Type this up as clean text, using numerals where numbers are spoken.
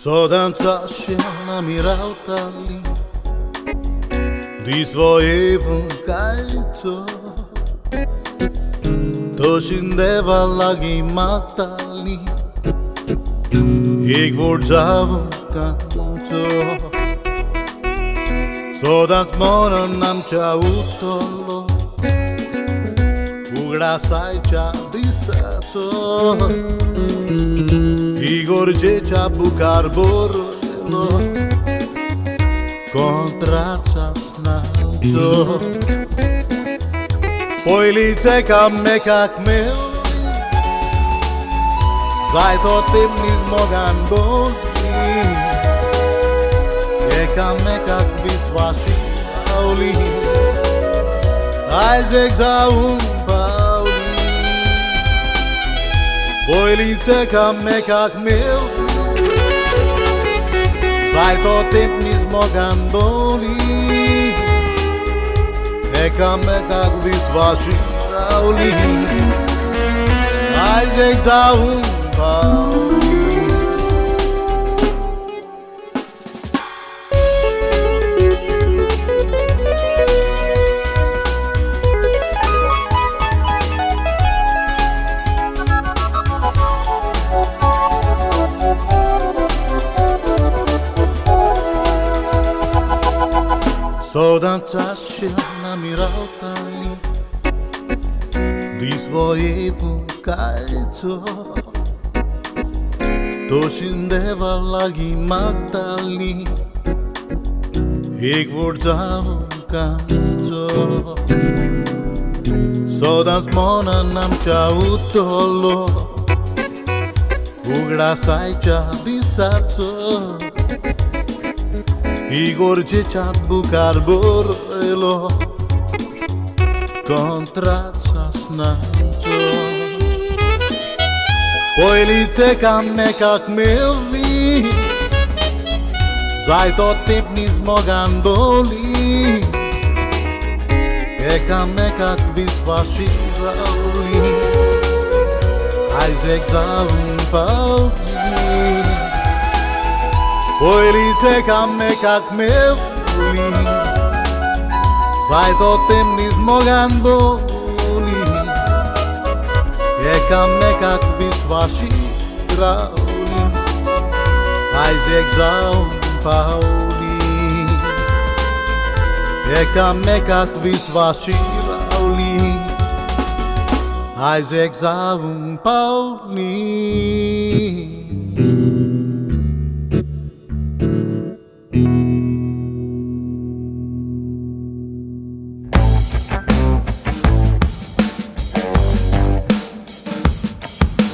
So danzaš na miraltali di svoje vunkajto to scendeva laghi matali ik word zavon kanto zodat morgen nam ciautolo ugra sai cia disato Igor Đeća bukar borelo kontraca snato Poi lice kam nekak meli Zajto tim nizmogan boli Ekam nekak visvaši auli Ajzek za pauli Poi lice kam nekak meli Zajto tim nizmogan boli Ekam nekak visvaši auli Ajzek za pauli So danzaš na miraltali di svoje vunkajto to scendeva laghi matali ik word zavon kanto zodat morgen nam ciautolo ugra sai cia disato Igor Đeća bukar borelo kontraca snato Poi lice kam nekak meli Zajto tip nizmogan boli Ekam nekak visvaši auli Ajzek za pauli Poi lice kam nekak meli Zajto tim nizmogan boli Ekam nekak visvaši auli Ajzek za pauli Ekam nekak visvaši auli Ajzek za pauli